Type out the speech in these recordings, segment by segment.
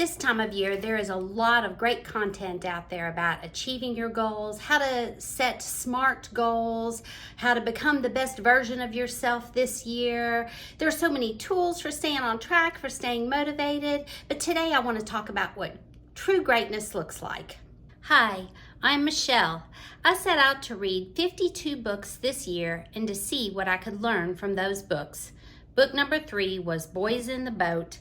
This time of year, there is a lot of great content out there about achieving your goals, how to set smart goals, how to become the best version of yourself this year. There are so many tools for staying on track, for staying motivated. But today I want to talk about what true greatness looks like. Hi, I'm Michelle. I set out to read 52 books this year and to see what I could learn from those books. Book number 3 was Boys in the Boat: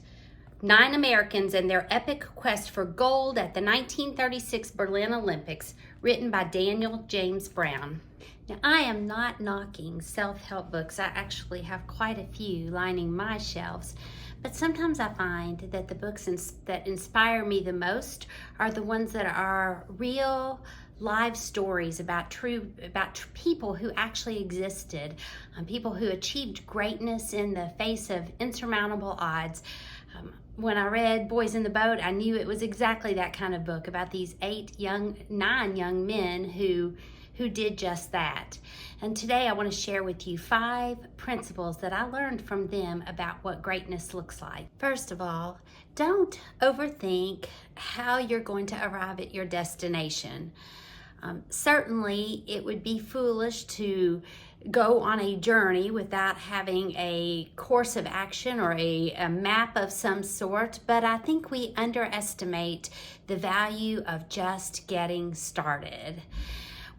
9 Americans and Their Epic Quest for Gold at the 1936 Berlin Olympics, written by Daniel James Brown. Now, I am not knocking self-help books. I actually have quite a few lining my shelves, but sometimes I find that the books that inspire me the most are the ones that are real live stories about people who actually existed, people who achieved greatness in the face of insurmountable odds. When I read Boys in the Boat, I knew it was exactly that kind of book about these 9 young men who did just that. And today I want to share with you 5 principles that I learned from them about what greatness looks like. First of all, don't overthink how you're going to arrive at your destination. Certainly, it would be foolish to go on a journey without having a course of action or a map of some sort, but I think we underestimate the value of just getting started.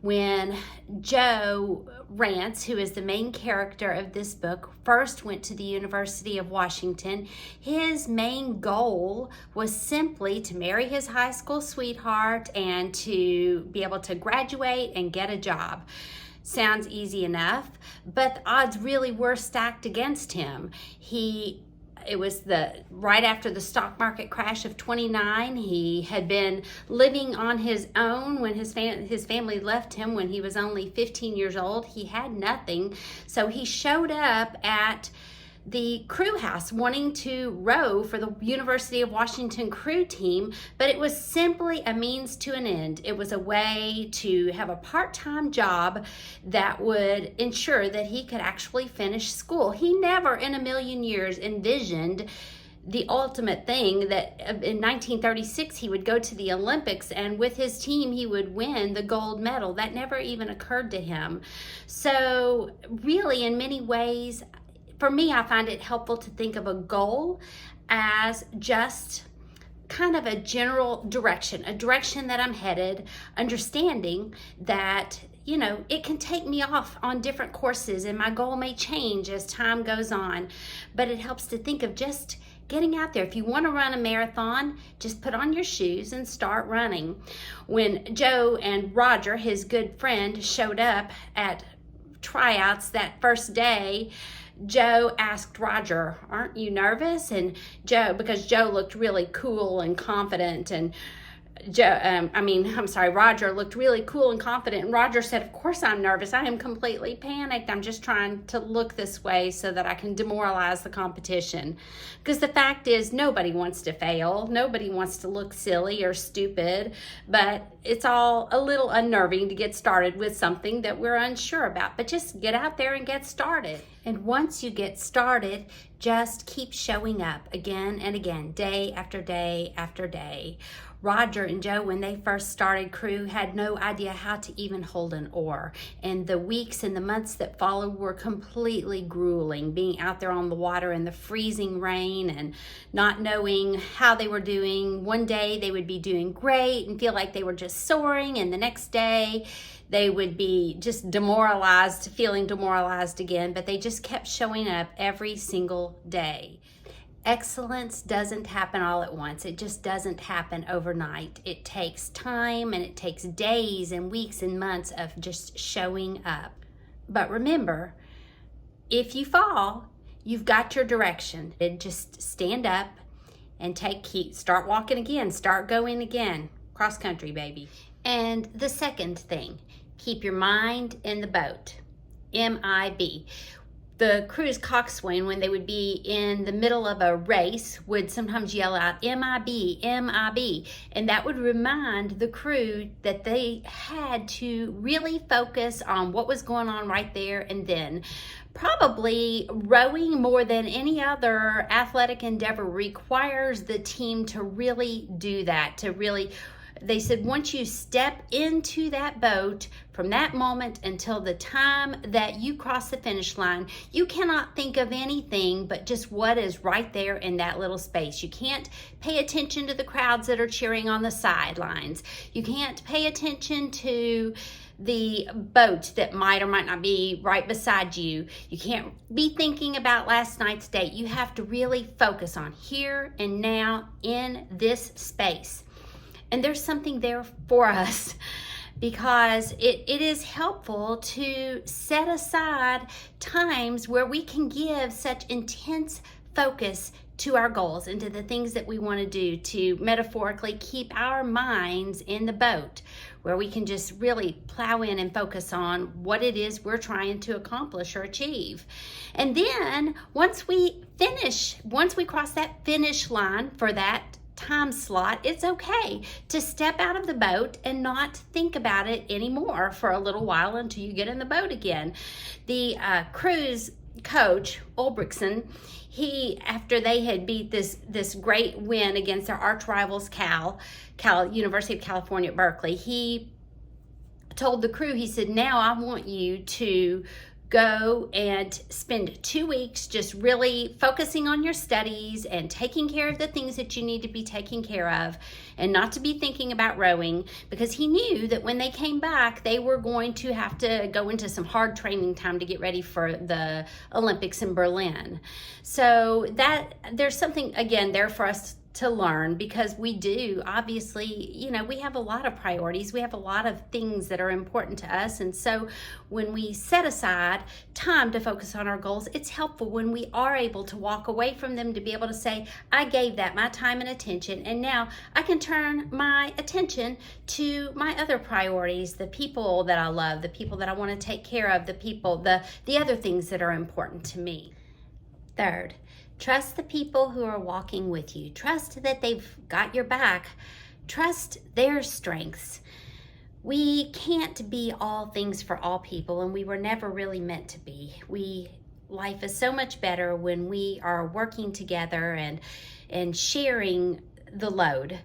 When Joe Rance, who is the main character of this book, first went to the University of Washington, his main goal was simply to marry his high school sweetheart and to be able to graduate and get a job. Sounds easy enough, but the odds really were stacked against him. It was right after the stock market crash of '29. He had been living on his own when his family left him when he was only 15 years old. He had nothing, so he showed up at the crew house wanting to row for the University of Washington crew team, but it was simply a means to an end. It was a way to have a part-time job that would ensure that he could actually finish school. He never in a million years envisioned the ultimate thing that in 1936 he would go to the Olympics and with his team he would win the gold medal. That never even occurred to him. So really, in many ways, for me, I find it helpful to think of a goal as just kind of a general direction, a direction that I'm headed, understanding that, it can take me off on different courses and my goal may change as time goes on, but it helps to think of just getting out there. If you want to run a marathon, just put on your shoes and start running. When Joe and Roger, his good friend, showed up at tryouts that first day, Joe asked Roger, "Aren't you nervous?" And because Joe looked really cool and confident, and Roger looked really cool and confident, and Roger said, "Of course I'm nervous. I am completely panicked. I'm just trying to look this way so that I can demoralize the competition." Because the fact is, nobody wants to fail. Nobody wants to look silly or stupid, but it's all a little unnerving to get started with something that we're unsure about. But just get out there and get started. And once you get started, just keep showing up again and again, day after day after day. Roger and Joe, when they first started crew, had no idea how to even hold an oar. And the weeks and the months that followed were completely grueling, being out there on the water in the freezing rain and not knowing how they were doing. One day they would be doing great and feel like they were just soaring, and the next day they would be just feeling demoralized again, but they just kept showing up every single day. Excellence doesn't happen all at once. It just doesn't happen overnight. It takes time, and it takes days and weeks and months of just showing up. But remember, if you fall, you've got your direction. Just stand up and start walking again, start going again. Cross country, baby. And the second thing, keep your mind in the boat. MIB. the crew's coxswain, when they would be in the middle of a race, would sometimes yell out, MIB, MIB. And that would remind the crew that they had to really focus on what was going on right there and then. Probably rowing, more than any other athletic endeavor, requires the team to really do that, to really, they said, once you step into that boat, from that moment until the time that you cross the finish line, you cannot think of anything but just what is right there in that little space. You can't pay attention to the crowds that are cheering on the sidelines. You can't pay attention to the boat that might or might not be right beside you. You can't be thinking about last night's date. You have to really focus on here and now in this space. And there's something there for us, because it is helpful to set aside times where we can give such intense focus to our goals and to the things that we want to do, to metaphorically keep our minds in the boat, where we can just really plow in and focus on what it is we're trying to accomplish or achieve. And then once we cross that finish line for that time slot, it's okay to step out of the boat and not think about it anymore for a little while until you get in the boat again. The cruise coach, Ulbrickson, he, after they had beat this great win against their arch rivals, Cal, University of California at Berkeley, he told the crew, he said, now I want you to go and spend 2 weeks just really focusing on your studies and taking care of the things that you need to be taking care of, and not to be thinking about rowing, because he knew that when they came back, they were going to have to go into some hard training time to get ready for the Olympics in Berlin. So that there's something, again, there for us to learn, because we do, obviously, we have a lot of priorities. We have a lot of things that are important to us. And so when we set aside time to focus on our goals, it's helpful when we are able to walk away from them, to be able to say, I gave that my time and attention, and now I can turn my attention to my other priorities, the people that I love, the people that I want to take care of, the other things that are important to me. Third, trust the people who are walking with you. Trust that they've got your back. Trust their strengths. We can't be all things for all people, and we were never really meant to be. Life is so much better when we are working together and sharing the load.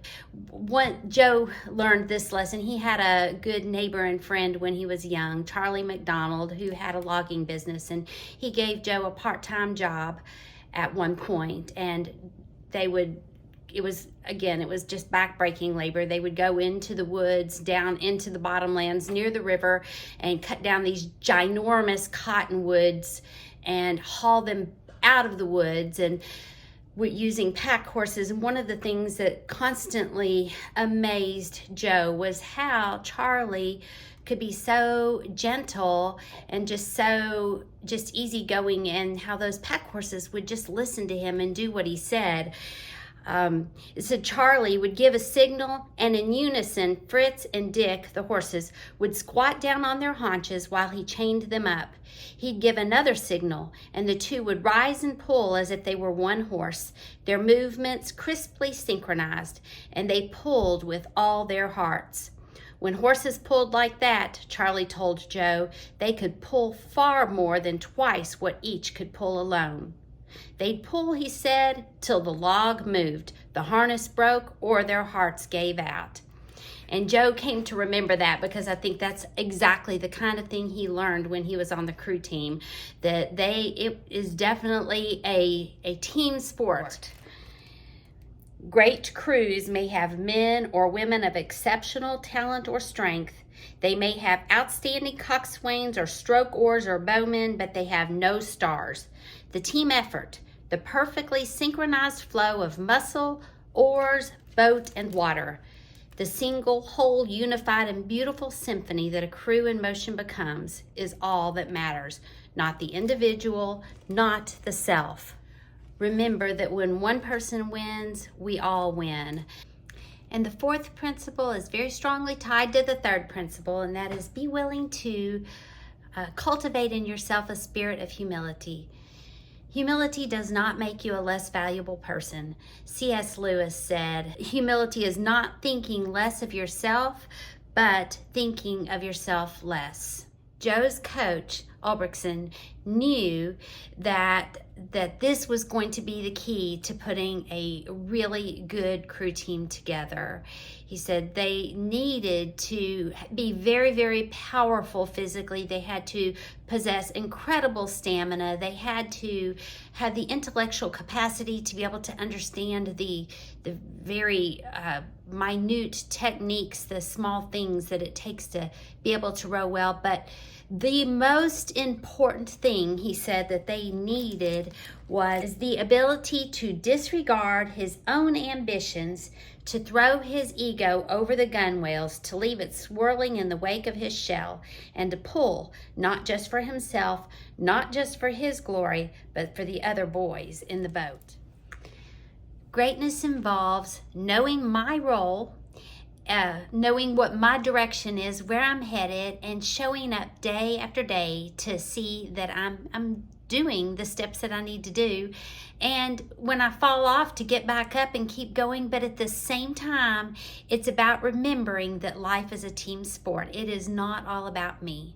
Joe learned this lesson. He had a good neighbor and friend when he was young, Charlie McDonald, who had a logging business, and he gave Joe a part-time job at one point, and it was just back-breaking labor. They would go into the woods, down into the bottomlands near the river, and cut down these ginormous cottonwoods and haul them out of the woods, and using pack horses. And one of the things that constantly amazed Joe was how Charlie could be so gentle and just easygoing, and how those pack horses would just listen to him and do what he said. It said Charlie would give a signal, and in unison, Fritz and Dick, the horses, would squat down on their haunches while he chained them up. He'd give another signal, and the two would rise and pull as if they were one horse, their movements crisply synchronized, and they pulled with all their hearts. When horses pulled like that, Charlie told Joe, they could pull far more than twice what each could pull alone. They'd pull, he said, till the log moved, the harness broke, or their hearts gave out. And Joe came to remember that, because I think that's exactly the kind of thing he learned when he was on the crew team, that it is definitely a team sport. Great crews may have men or women of exceptional talent or strength. They may have outstanding coxswains or stroke oars or bowmen, but they have no stars. The team effort, the perfectly synchronized flow of muscle, oars, boat, and water, the single, whole, unified, and beautiful symphony that a crew in motion becomes, is all that matters, not the individual, not the self. Remember that when one person wins, we all win. And the fourth principle is very strongly tied to the third principle, and that is be willing to cultivate in yourself a spirit of humility. Humility does not make you a less valuable person. C.S. Lewis said, humility is not thinking less of yourself, but thinking of yourself less. Joe's coach, Ulbrichsen, knew that this was going to be the key to putting a really good crew team together. He said they needed to be very, very powerful physically. They had to possess incredible stamina. They had to have the intellectual capacity to be able to understand the very minute techniques, the small things that it takes to be able to row well. But the most important thing, he said, that they needed was the ability to disregard his own ambitions, to throw his ego over the gunwales, to leave it swirling in the wake of his shell, and to pull, not just for himself, not just for his glory, but for the other boys in the boat. Greatness involves knowing my role, knowing what my direction is, where I'm headed, and showing up day after day to see that I'm doing the steps that I need to do. And when I fall off, to get back up and keep going. But at the same time, it's about remembering that life is a team sport. It is not all about me.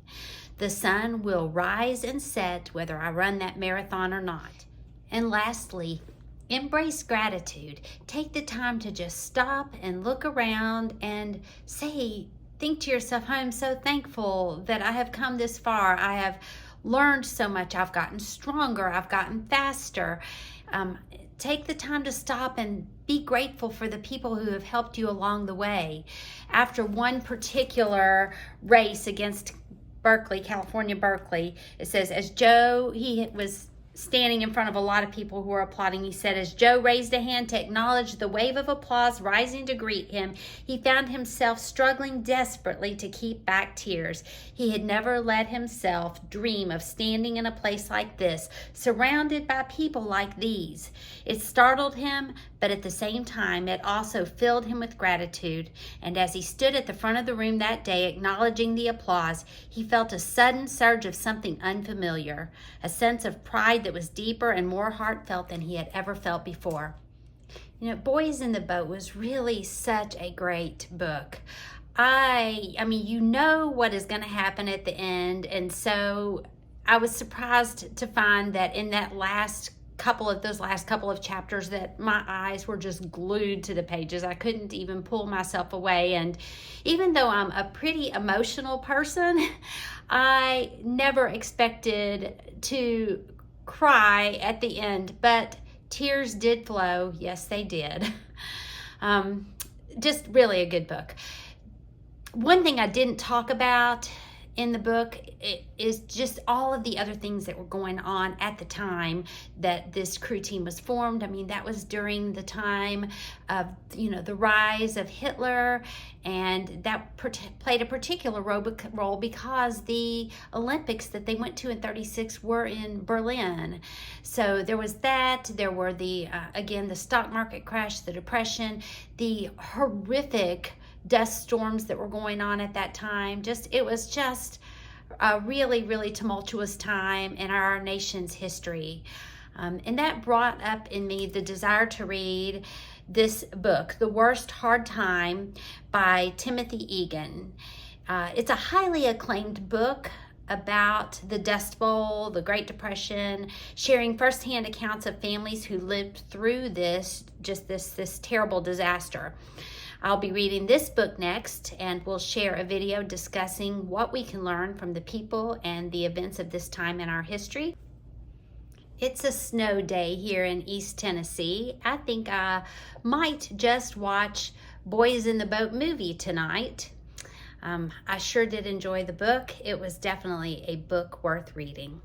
The sun will rise and set whether I run that marathon or not. And lastly, embrace gratitude. Take the time to just stop and look around and think to yourself, I'm so thankful that I have come this far. I have learned so much. I've gotten stronger. I've gotten faster. Take the time to stop and be grateful for the people who have helped you along the way. After one particular race against California Berkeley, it says, as Joe, he was standing in front of a lot of people who were applauding. He said, as Joe raised a hand to acknowledge the wave of applause rising to greet him, he found himself struggling desperately to keep back tears. He had never let himself dream of standing in a place like this, surrounded by people like these. It startled him, but at the same time, it also filled him with gratitude. And as he stood at the front of the room that day, acknowledging the applause, he felt a sudden surge of something unfamiliar, a sense of pride that was deeper and more heartfelt than he had ever felt before. You know, Boys in the Boat was really such a great book. I mean, you know what is going to happen at the end, and so I was surprised to find that in that last couple of chapters that my eyes were just glued to the pages. I couldn't even pull myself away. And even though I'm a pretty emotional person, I never expected to cry at the end, but tears did flow. Yes, they did. Just really a good book. One thing I didn't talk about in the book is just all of the other things that were going on at the time that this crew team was formed. I mean, that was during the time of, the rise of Hitler, and that played a particular role because the Olympics that they went to in 36 were in Berlin. So there was that. There were the stock market crash, the Depression, the horrific dust storms that were going on at that time. It was just a really, really tumultuous time in our nation's history. And that brought up in me the desire to read this book, The Worst Hard Time by Timothy Egan. It's a highly acclaimed book about the Dust Bowl, the Great Depression, sharing firsthand accounts of families who lived through this terrible disaster. I'll be reading this book next, and we'll share a video discussing what we can learn from the people and the events of this time in our history. It's a snow day here in East Tennessee. I think I might just watch Boys in the Boat movie tonight. I sure did enjoy the book. It was definitely a book worth reading.